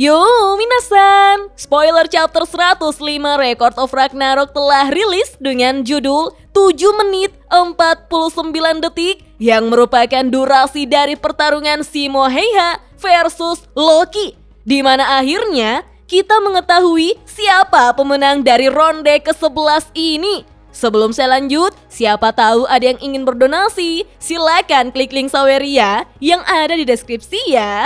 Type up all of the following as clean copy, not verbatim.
Yo minasan, spoiler chapter 105 Record of Ragnarok telah rilis dengan judul 7 menit 49 detik yang merupakan durasi dari pertarungan Simo Heiha versus Loki, di mana akhirnya kita mengetahui siapa pemenang dari ronde ke-11 ini. Sebelum saya lanjut, siapa tahu ada yang ingin berdonasi, silakan klik link Saweria yang ada di deskripsi ya.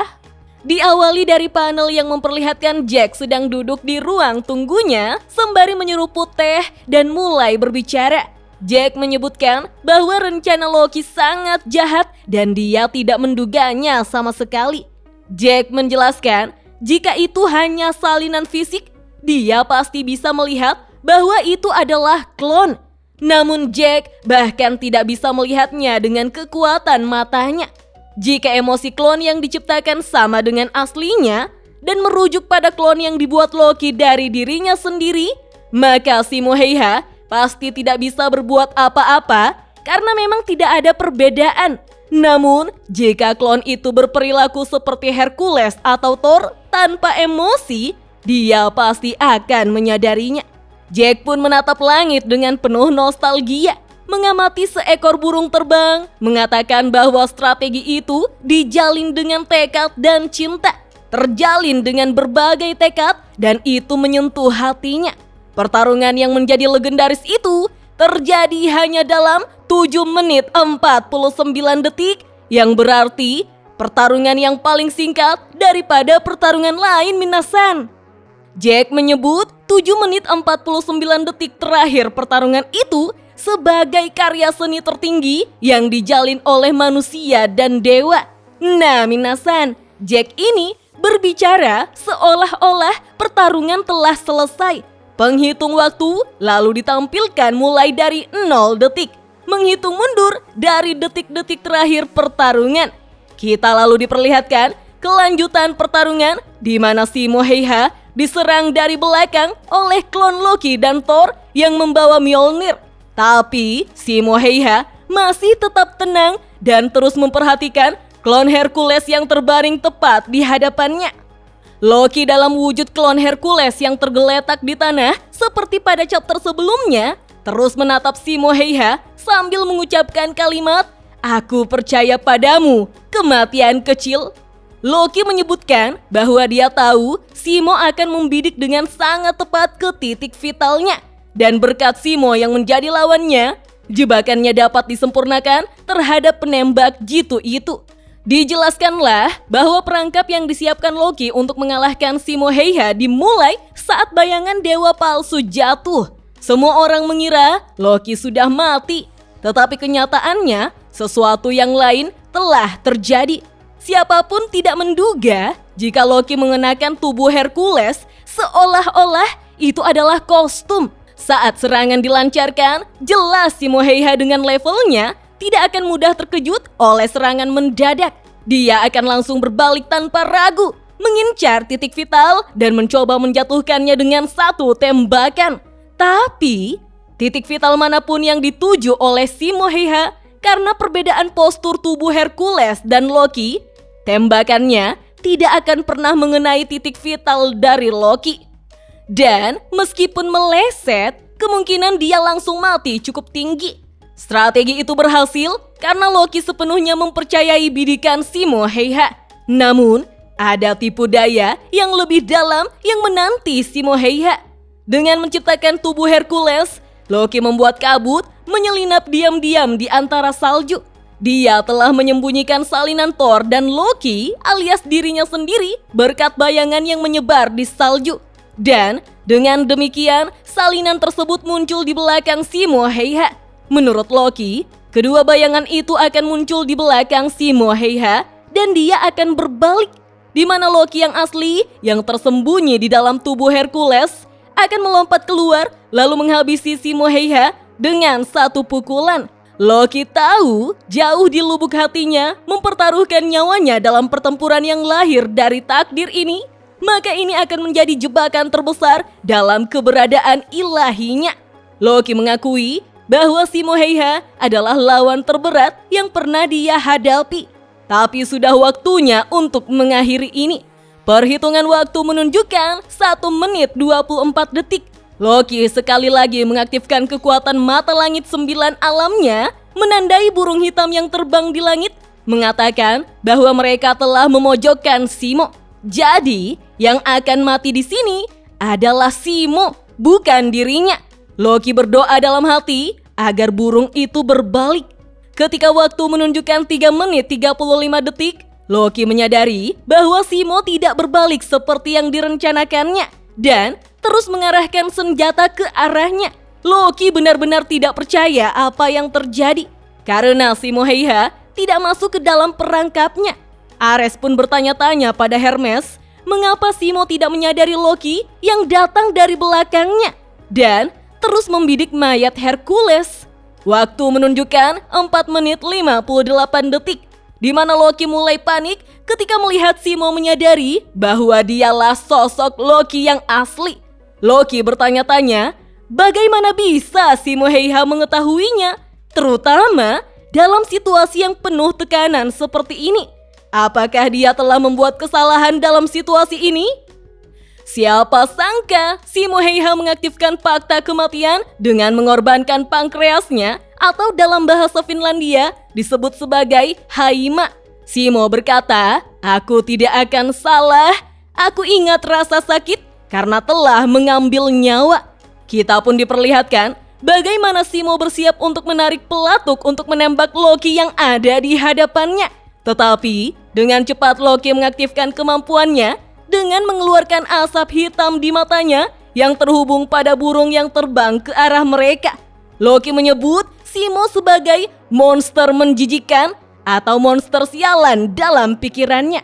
Diawali dari panel yang memperlihatkan Jack sedang duduk di ruang tunggunya sembari menyeruput teh dan mulai berbicara. Jack menyebutkan bahwa rencana Loki sangat jahat dan dia tidak menduganya sama sekali. Jack menjelaskan jika itu hanya salinan fisik, dia pasti bisa melihat bahwa itu adalah klon. Namun Jack bahkan tidak bisa melihatnya dengan kekuatan matanya. Jika emosi klon yang diciptakan sama dengan aslinya dan merujuk pada klon yang dibuat Loki dari dirinya sendiri, maka Simo Heiha pasti tidak bisa berbuat apa-apa karena memang tidak ada perbedaan. Namun, jika klon itu berperilaku seperti Hercules atau Thor tanpa emosi, dia pasti akan menyadarinya. Jack pun menatap langit dengan penuh nostalgia, mengamati seekor burung terbang, mengatakan bahwa strategi itu dijalin dengan tekad dan cinta. Terjalin dengan berbagai tekad dan itu menyentuh hatinya. Pertarungan yang menjadi legendaris itu terjadi hanya dalam 7 menit 49 detik yang berarti pertarungan yang paling singkat daripada pertarungan lain minasan. Jack menyebut 7 menit 49 detik terakhir pertarungan itu sebagai karya seni tertinggi yang dijalin oleh manusia dan dewa. Nah minasan, Jack ini berbicara seolah-olah pertarungan telah selesai. Penghitung waktu lalu ditampilkan mulai dari 0 detik, menghitung mundur dari detik-detik terakhir pertarungan. Kita lalu diperlihatkan kelanjutan pertarungan di mana Simo Heiha diserang dari belakang oleh klon Loki dan Thor yang membawa Mjolnir. Tapi Simo Heiha masih tetap tenang dan terus memperhatikan klon Hercules yang terbaring tepat di hadapannya. Loki dalam wujud klon Hercules yang tergeletak di tanah seperti pada chapter sebelumnya terus menatap Simo Heiha sambil mengucapkan kalimat, "Aku percaya padamu, kematian kecil." Loki menyebutkan bahwa dia tahu Simo akan membidik dengan sangat tepat ke titik vitalnya. Dan berkat Simo yang menjadi lawannya, jebakannya dapat disempurnakan terhadap penembak jitu itu. Dijelaskanlah bahwa perangkap yang disiapkan Loki untuk mengalahkan Simo Heiha dimulai saat bayangan dewa palsu jatuh. Semua orang mengira Loki sudah mati, tetapi kenyataannya sesuatu yang lain telah terjadi. Siapapun tidak menduga jika Loki mengenakan tubuh Hercules seolah-olah itu adalah kostum. Saat serangan dilancarkan, jelas Simo Heiha dengan levelnya tidak akan mudah terkejut oleh serangan mendadak. Dia akan langsung berbalik tanpa ragu, mengincar titik vital dan mencoba menjatuhkannya dengan satu tembakan. Tapi, titik vital manapun yang dituju oleh Simo Heiha karena perbedaan postur tubuh Hercules dan Loki, tembakannya tidak akan pernah mengenai titik vital dari Loki. Dan meskipun meleset, kemungkinan dia langsung mati cukup tinggi. Strategi itu berhasil karena Loki sepenuhnya mempercayai bidikan Simo Heiha. Namun, ada tipu daya yang lebih dalam yang menanti Simo Heiha. Dengan menciptakan tubuh Hercules, Loki membuat kabut menyelinap diam-diam di antara salju. Dia telah menyembunyikan salinan Thor dan Loki alias dirinya sendiri berkat bayangan yang menyebar di salju. Dan dengan demikian, salinan tersebut muncul di belakang Simo Heiha. Menurut Loki, kedua bayangan itu akan muncul di belakang Simo Heiha dan dia akan berbalik. Di mana Loki yang asli, yang tersembunyi di dalam tubuh Hercules, akan melompat keluar lalu menghabisi Simo Heiha dengan satu pukulan. Loki tahu jauh di lubuk hatinya mempertaruhkan nyawanya dalam pertempuran yang lahir dari takdir ini. Maka ini akan menjadi jebakan terbesar dalam keberadaan ilahinya. Loki mengakui bahwa Simo Heiha adalah lawan terberat yang pernah dia hadapi. Tapi sudah waktunya untuk mengakhiri ini. Perhitungan waktu menunjukkan 1 menit 24 detik. Loki sekali lagi mengaktifkan kekuatan mata langit 9 alamnya, menandai burung hitam yang terbang di langit, mengatakan bahwa mereka telah memojokkan Simo. Jadi, yang akan mati di sini adalah Simo, bukan dirinya. Loki berdoa dalam hati agar burung itu berbalik. Ketika waktu menunjukkan 3 menit 35 detik, Loki menyadari bahwa Simo tidak berbalik seperti yang direncanakannya dan terus mengarahkan senjata ke arahnya. Loki benar-benar tidak percaya apa yang terjadi karena Simo Heiha tidak masuk ke dalam perangkapnya. Ares pun bertanya-tanya pada Hermes mengapa Simo tidak menyadari Loki yang datang dari belakangnya dan terus membidik mayat Hercules. Waktu menunjukkan 4 menit 58 detik, di mana Loki mulai panik ketika melihat Simo menyadari bahwa dialah sosok Loki yang asli. Loki bertanya-tanya, bagaimana bisa Simo Heiha mengetahuinya, terutama dalam situasi yang penuh tekanan seperti ini? Apakah dia telah membuat kesalahan dalam situasi ini? Siapa sangka Simo Heiha mengaktifkan fakta kematian dengan mengorbankan pankreasnya atau dalam bahasa Finlandia disebut sebagai haima. Simo berkata, aku tidak akan salah, aku ingat rasa sakit karena telah mengambil nyawa. Kita pun diperlihatkan bagaimana Simo bersiap untuk menarik pelatuk untuk menembak Loki yang ada di hadapannya. Tetapi dengan cepat Loki mengaktifkan kemampuannya dengan mengeluarkan asap hitam di matanya yang terhubung pada burung yang terbang ke arah mereka. Loki menyebut Simo sebagai monster menjijikan atau monster sialan dalam pikirannya.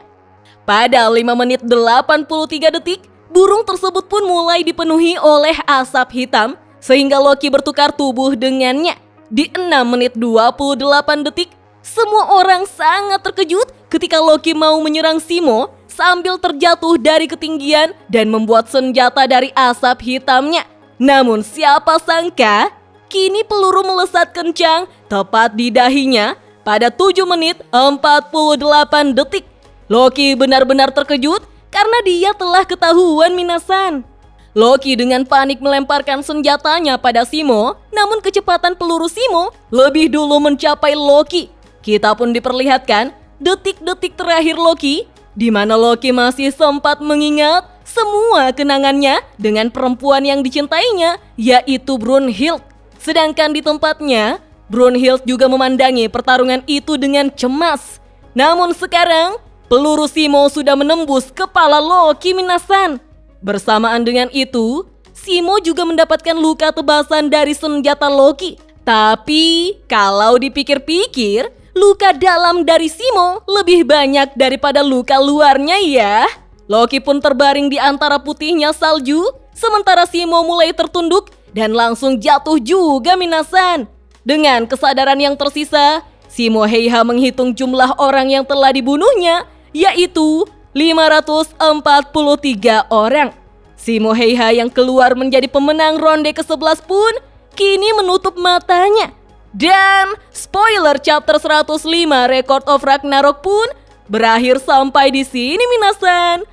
Pada 5 menit 83 detik, burung tersebut pun mulai dipenuhi oleh asap hitam sehingga Loki bertukar tubuh dengannya. Di 6 menit 28 detik, semua orang sangat terkejut ketika Loki mau menyerang Simo sambil terjatuh dari ketinggian dan membuat senjata dari asap hitamnya. Namun siapa sangka, kini peluru melesat kencang tepat di dahinya pada 7 menit 48 detik. Loki benar-benar terkejut karena dia telah ketahuan minasan. Loki dengan panik melemparkan senjatanya pada Simo, namun kecepatan peluru Simo lebih dulu mencapai Loki. Kita pun diperlihatkan detik-detik terakhir Loki, di mana Loki masih sempat mengingat semua kenangannya dengan perempuan yang dicintainya, yaitu Brunhild. Sedangkan di tempatnya, Brunhild juga memandangi pertarungan itu dengan cemas. Namun sekarang, peluru Simo sudah menembus kepala Loki minasan. Bersamaan dengan itu, Simo juga mendapatkan luka tebasan dari senjata Loki. Tapi, kalau dipikir-pikir, luka dalam dari Simo lebih banyak daripada luka luarnya ya. Loki pun terbaring di antara putihnya salju, sementara Simo mulai tertunduk dan langsung jatuh juga minasan. Dengan kesadaran yang tersisa, Simo Heiha menghitung jumlah orang yang telah dibunuhnya, yaitu 543 orang. Simo Heiha yang keluar menjadi pemenang ronde ke-11 pun kini menutup matanya. Dan spoiler chapter 105 Record of Ragnarok pun berakhir sampai di sini minasan.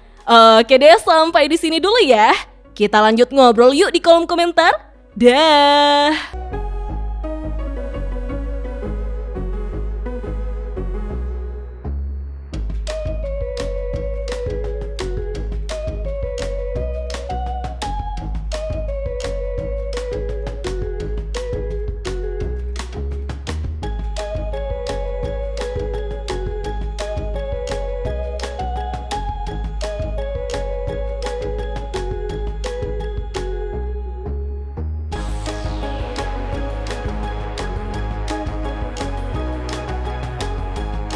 Oke deh, sampai di sini dulu ya. Kita lanjut ngobrol yuk di kolom komentar. Dah.